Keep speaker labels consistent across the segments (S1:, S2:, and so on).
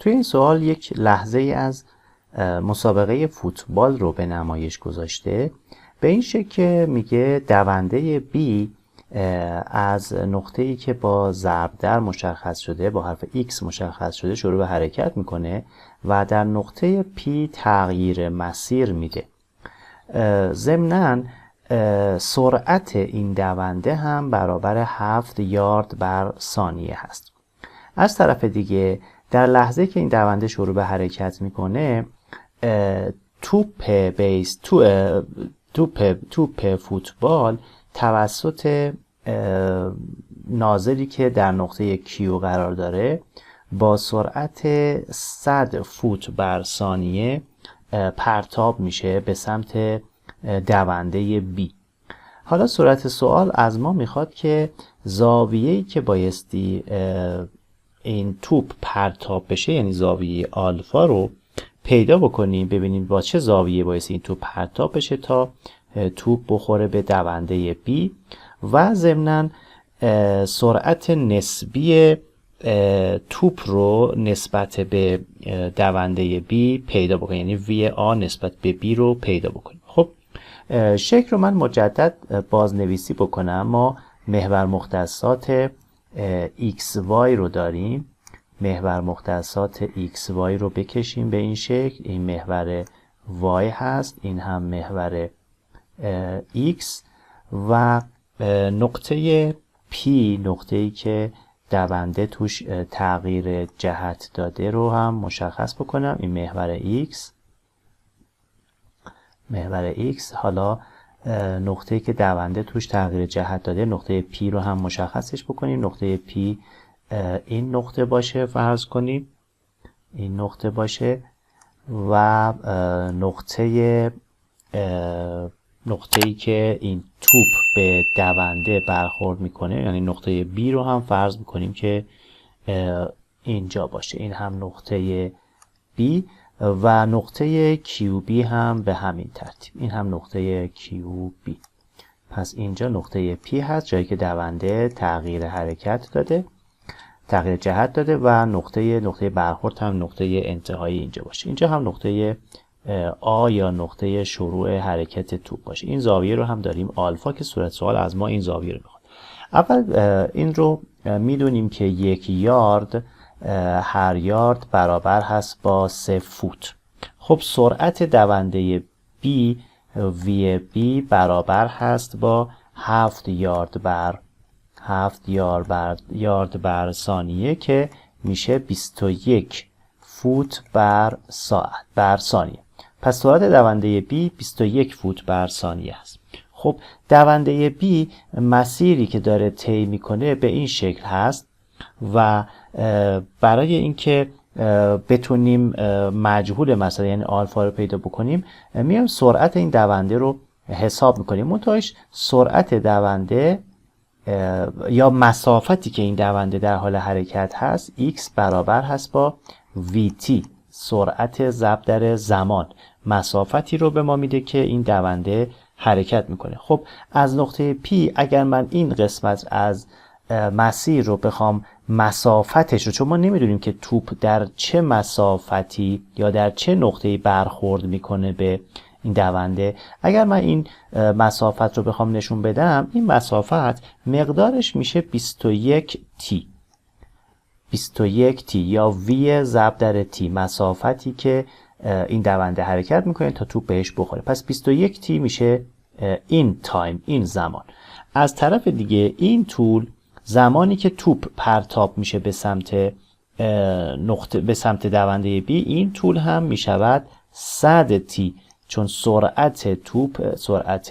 S1: توی این سوال یک لحظه ای از مسابقه فوتبال رو به نمایش گذاشته، به این شکل که میگه دونده B از نقطه‌ای که با ضرب در مشخص شده، با حرف X مشخص شده، شروع به حرکت میکنه و در نقطه P تغییر مسیر میده. ضمناً سرعت این دونده هم برابر 7 یارد بر ثانیه هست. از طرف دیگه در لحظه که این دونده شروع به حرکت میکنه، توپ فوتبال توسط ناظری که در نقطه Q قرار داره با سرعت 100 فوت بر ثانیه پرتاب میشه به سمت دونده B. حالا صورت سوال از ما میخواد که زاویه‌ای که بایستی این توپ پرتاب بشه، یعنی زاویه آلفا رو پیدا بکنیم، ببینیم با چه زاویه بایستی این توپ پرتاب بشه تا توپ بخوره به دونده B و ضمناً سرعت نسبی توپ رو نسبت به دونده B پیدا بکنیم، یعنی VA نسبت به B رو پیدا بکنیم. خب شکل رو من مجدد بازنویسی بکنم. ما محور مختصات XY رو داریم، محور مختصات XY رو بکشیم به این شکل. این محور Y هست، این هم محور X و نقطه P، نقطه‌ای که دونده توش تغییر جهت داده رو هم مشخص بکنم. این محور X. حالا نقطه‌ای که دونده توش تغییر جهت داده، نقطه P رو هم مشخصش بکنیم. نقطه P این نقطه باشه، فرض کنیم این نقطه باشه و نقطه‌ای که این توپ به دونده برخورد میکنه، یعنی نقطه B رو هم فرض میکنیم که اینجا باشه. این هم نقطه B و نقطه QB هم به همین ترتیب. این هم نقطه QB. پس اینجا نقطه P هست، جایی که دونده تغییر جهت داده و نقطه برخورد هم نقطه انتهایی اینجا باشه. اینجا هم نقطه A یا نقطه شروع حرکت توپ باشه. این زاویه رو هم داریم آلفا که صورت سوال از ما این زاویه رو میخواد. اول این رو میدونیم که 1 یارد، هر یارد برابر هست با 3 فوت. خب سرعت دونده B VB برابر هست با 7 یارد بر ثانیه که میشه 21 فوت بر ثانیه. پس سرعت دونده B 21 فوت بر ثانیه است. خب دونده B مسیری که داره طی میکنه به این شکل هست و برای اینکه بتونیم مجهول مسئله یعنی آلفا رو پیدا بکنیم، میایم سرعت این دونده رو حساب میکنیم. منتهاش سرعت دونده یا مسافتی که این دونده در حال حرکت هست X برابر هست با VT، سرعت ضرب در زمان. مسافتی رو به ما میده که این دونده حرکت میکنه. خب از نقطه P اگر من این قسمت از مسیر رو بخوام مسافتش رو، چون ما نمیدونیم که توپ در چه مسافتی یا در چه نقطه‌ای برخورد میکنه به این دونده، اگر من این مسافت رو بخوام نشون بدم، این مسافت مقدارش میشه 21T یا V ضرب در T، مسافتی که این دونده حرکت میکنه تا توپ بهش بخوره. پس 21T میشه این تایم، این زمان. از طرف دیگه این طول، زمانی که توپ پرتاب میشه به سمت دونده B، این طول هم میشود 100T، چون سرعت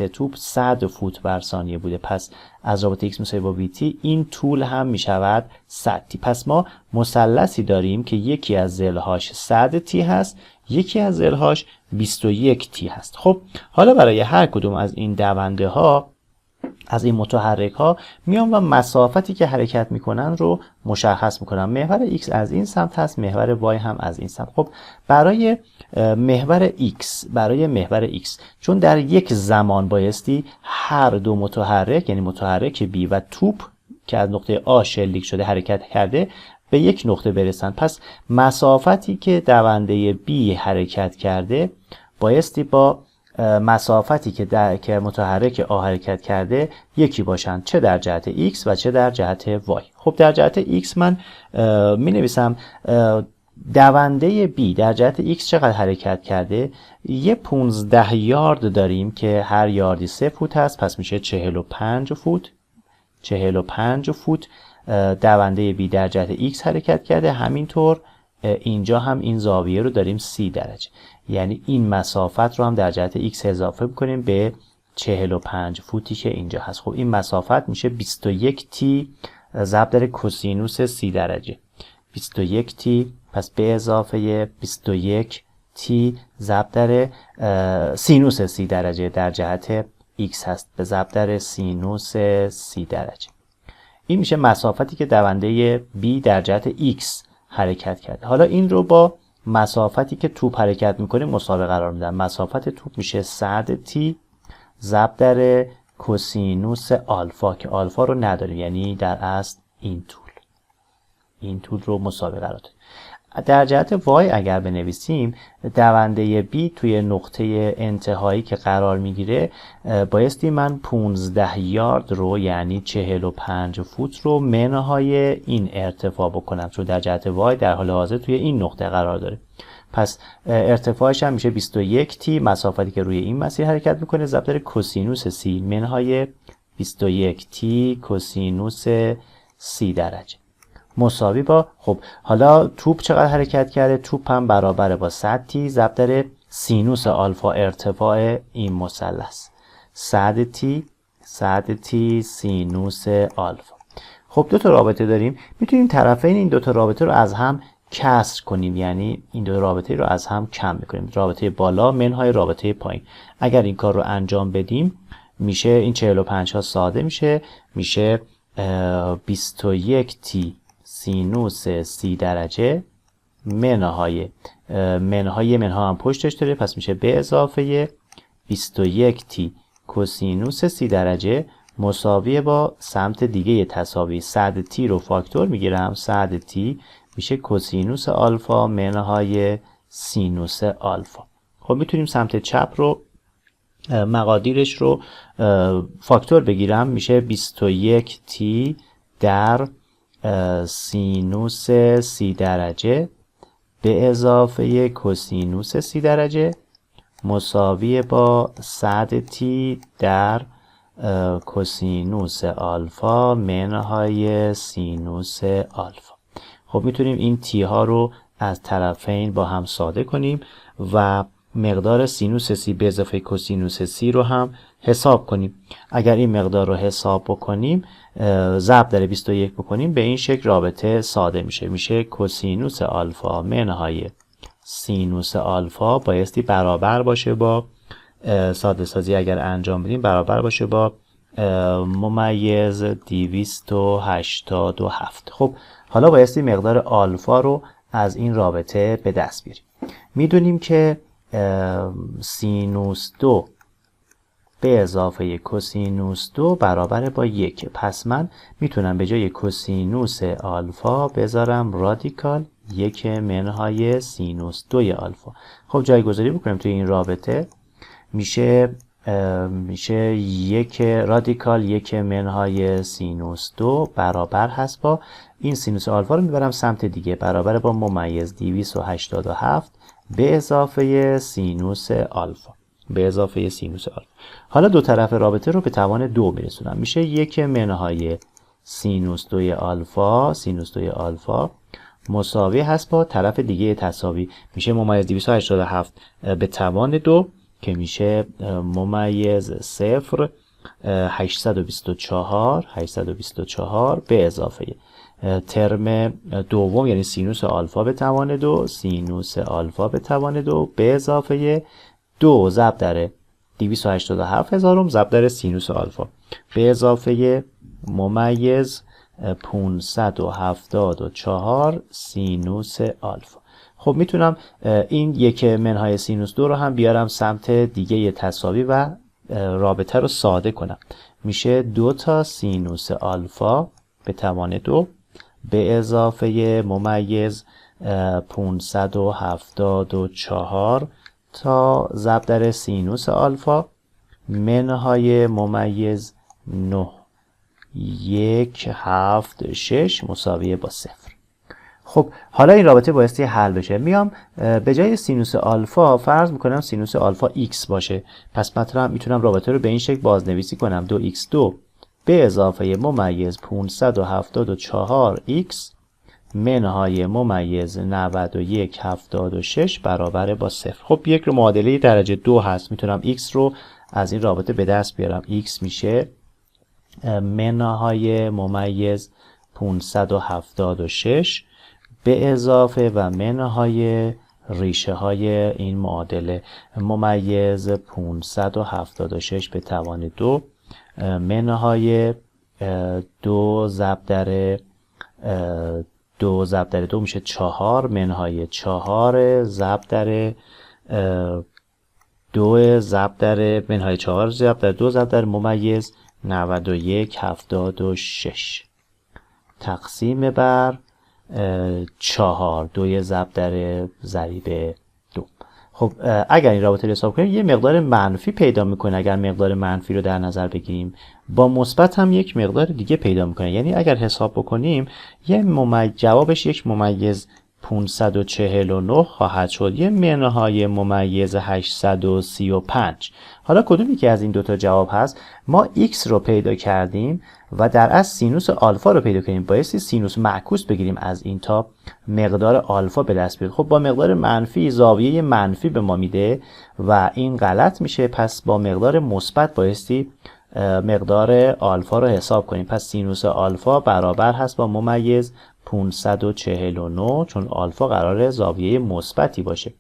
S1: توپ 100 فوت بر ثانیه بوده. پس از رابطه X مساوی با VT این طول هم میشود 100T. پس ما مثلثی داریم که یکی از ضلع‌هاش 100T هست، یکی از ضلع‌هاش 21T هست. خب حالا برای هر کدوم از این دونده ها، از این متحرک ها، میام و مسافتی که حرکت میکنن رو مشخص میکنم. محور X از این سمت هست، محور Y هم از این سمت. خب برای محور X چون در یک زمان بایستی هر دو متحرک، یعنی متحرک B و توپ که از نقطه A شلیک شده حرکت کرده، به یک نقطه برسن. پس مسافتی که دونده B حرکت کرده بایستی با مسافتی که متحرک A حرکت کرده یکی باشن، چه در جهت X و چه در جهت Y. خب در جهت X من می نویسم دونده B در جهت X چقدر حرکت کرده؟ یه 15 یارد داریم که هر یاردی 3 فوت هست، پس میشه 45 فوت. 45 فوت دونده B در جهت X حرکت کرده. همینطور اینجا هم این زاویه رو داریم 30 درجه، یعنی این مسافت رو هم در جهت X اضافه بکنیم به 45 فوتی که اینجا هست. خب این مسافت میشه 21t ضرب در کوسینوس 30 درجه. 21t پس به اضافه 21t ضرب در سینوس 30 درجه در جهت x هست به ضرب در سینوس 30 درجه. این میشه مسافتی که دونده B در جهت x حرکت کرده. حالا این رو با مسافتی که توپ حرکت میکنه مساوی قرار میدم. مسافت توپ میشه 100t ضرب در کوسینوس آلفا که آلفا رو نداریم، یعنی در اصل این طول رو مساوی قرار دادیم. در جهت y اگر بنویسیم دونده B توی نقطه انتهایی که قرار میگیره بایستی من 15 یارد رو یعنی 45 فوت رو منهای این ارتفاع بکنم، چون در جهت y در حال حاضر توی این نقطه قرار داره. پس ارتفاعش هم میشه 21t مسافتی که روی این مسیر حرکت میکنه ضرب در کوسینوس 30 منهای 21t کوسینوس 30 درجه مساوی با خب حالا توپ چقدر حرکت کرده؟ توپ هم برابره با 100t ضرب در سینوس آلفا ارتفاع این مثلث 100t سینوس آلفا. خب دو تا رابطه داریم، میتونیم طرفین این دو تا رابطه رو از هم کسر کنیم، یعنی این دو رابطه رو از هم کم میکنیم، رابطه بالا منهای رابطه پایین. اگر این کار رو انجام بدیم میشه این 45 ها ساده میشه 21t سینوس 30 درجه منهای منها هم پشتش داره، پس میشه به اضافه 21t کوسینوس 30 درجه مساوی با سمت دیگه تساوی 100t رو فاکتور میگیرم، 100t میشه کوسینوس آلفا منهای سینوس آلفا. خب میتونیم سمت چپ رو مقادیرش رو فاکتور بگیرم، میشه 21t در سینوس 30 درجه به اضافه کوسینوس 30 درجه مساوی با 100t در کوسینوس آلفا منهای سینوس آلفا. خب میتونیم این تی ها رو از طرفین با هم ساده کنیم و مقدار سینوس سی به اضافه کوسینوس سی رو هم حساب کنیم. اگر این مقدار رو حساب بکنیم ضرب در 21 بکنیم به این شکل رابطه ساده میشه کوسینوس آلفا منهای سینوس آلفا بایستی برابر باشه با ساده سازی اگر انجام بدیم برابر باشه با ممیز 287. خب حالا بایستی مقدار آلفا رو از این رابطه به دست بیاریم. میدونیم که سینوس 2 به اضافه کوسینوس 2 برابر با 1. پس من میتونم به جای کوسینوس آلفا بذارم رادیکال 1 منهای سینوس 2 آلفا. خب جایگذاری بکنیم توی این رابطه میشه 1 رادیکال 1 منهای سینوس 2 برابر هست با این سینوس آلفا رو میبرم سمت دیگه برابر با ممیز 287 به اضافه سینوس آلفا حالا دو طرف رابطه رو به توان 2 میرسونم، میشه 1 منهای سینوس 2 آلفا مساوی هست با طرف دیگه تساوی، میشه ممیز 287 به توان 2 که میشه ممیز 0 824 به اضافه ترم دوم یعنی سینوس آلفا به توان 2 به اضافه 2 ضرب در 287 هزارم ضرب در سینوس آلفا به اضافه ممیز 574 سینوس آلفا. خب میتونم این 1 منهای سینوس 2 رو هم بیارم سمت دیگه تساوی و رابطه رو ساده کنم، میشه 2 تا سینوس آلفا به توان 2 به اضافه ممیز 574 تا ضرب در سینوس آلفا منهای ممیز 9 1 7 6 مساویه با 0. خب حالا این رابطه بایستی حل بشه. میام به جای سینوس آلفا فرض میکنم سینوس آلفا x باشه. پس میتونم رابطه رو به این شکل بازنویسی کنم 2x2 به اضافه ممیز 574x منهای ممیز 91 76 برابر با 0. خب یک رو معادله درجه 2 هست. میتونم x رو از این رابطه به دست بیارم. x میشه منهای ممیز 576 به اضافه و منهای ریشه های این معادله ممیز 576 به توان 2 منهای 2 ضرب در 2 میشه 4 منهای 4 ضرب در 2 ضرب در منهای 4 ضرب در 2 ضرب در ممیز 91 76 تقسیم بر 4 2 ضرب در ضریب 2. خب اگر این رابطه رو حساب کنیم یه مقدار منفی پیدا میکنه. اگر مقدار منفی رو در نظر بگیریم با مثبت هم یک مقدار دیگه پیدا میکنه. یعنی اگر حساب بکنیم جوابش یک ممیز 549 خواهد شد. یه منهای ممیز 835. حالا کدومی که از این دوتا جواب هست؟ ما x رو پیدا کردیم و در اصل سینوس آلفا رو پیدا کنیم. بایستی سینوس معکوس بگیریم از این تا مقدار آلفا به دست بیاریم. خب با مقدار منفی زاویه منفی به ما میده و این غلط میشه. پس با مقدار مثبت بایستی مقدار آلفا رو حساب کنیم. پس سینوس آلفا برابر هست با ممیز 549 چون آلفا قراره زاویه مثبتی باشه.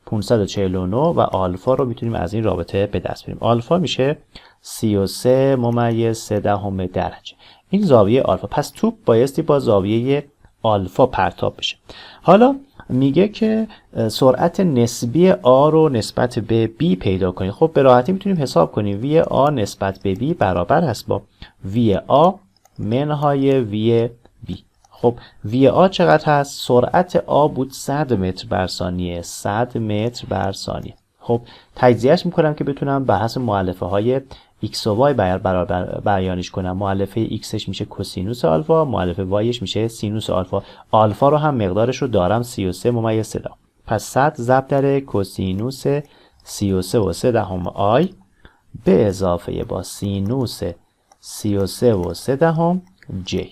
S1: 549 و آلفا رو میتونیم از این رابطه به دست بیاریم. آلفا میشه 33 ممیز 3 دهم درجه. این زاویه آلفا. پس توپ بایستی با زاویه آلفا پرتاب بشه. حالا میگه که سرعت نسبی آ رو نسبت به بی پیدا کنید. خب به راحتی میتونیم حساب کنیم. وی آ نسبت به بی برابر هست با وی آ منهای وی بی. خب وی آ چقدر هست؟ سرعت آ بود 100 متر بر ثانیه. 100 متر بر ثانیه. خب تجزیهش میکنم که بتونم بر حسب مؤلفه های x و y بیانش کنم. مؤلفه xش میشه کوسینوس آلفا، مؤلفه yش میشه سینوس آلفا. آلفا رو هم مقدارش رو دارم 33 ممیز 3 دهم. پس 100 ضرب در کوسینوس 33 و 3 دهم آی به اضافه با سینوس 33 و 3 دهم جی.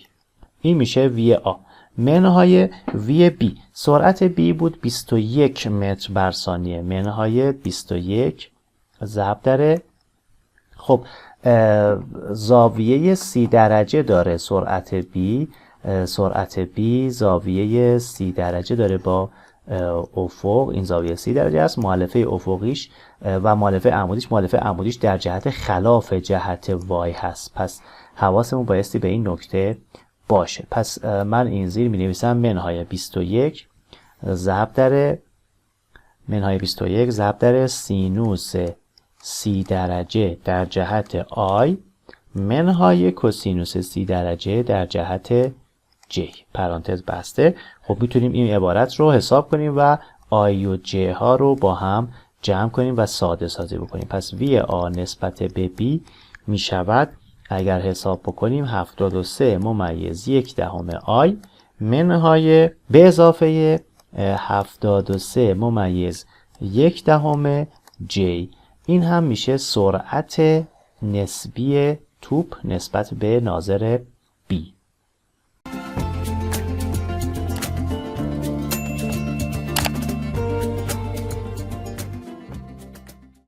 S1: این میشه وی آ منهای وی بی. سرعت بی بود 21 متر بر ثانیه منهای 21 ضرب در خب زاویه 30 درجه داره سرعت بی. سرعت بی زاویه 30 درجه داره با افق. این زاویه 30 درجه است. مؤلفه افقیش و مؤلفه عمودیش در جهت خلاف جهت وای هست. پس حواسمون بایستی به این نکته باشه. پس من این زیر می نویسم منهای 21 ضرب در سینوس 30 درجه در جهت آی منهای کوسینوس 30 درجه در جهت جی پرانتز بسته. خب میتونیم این عبارت رو حساب کنیم و آی و جی ها رو با هم جمع کنیم و ساده سازی بکنیم. پس وی آ نسبت به بی می شود اگر حساب بکنیم 73 ممیز 1 دهم آی منهای به اضافه 73 ممیز 1 دهم جی. این هم میشه سرعت نسبی توپ نسبت به ناظر بی.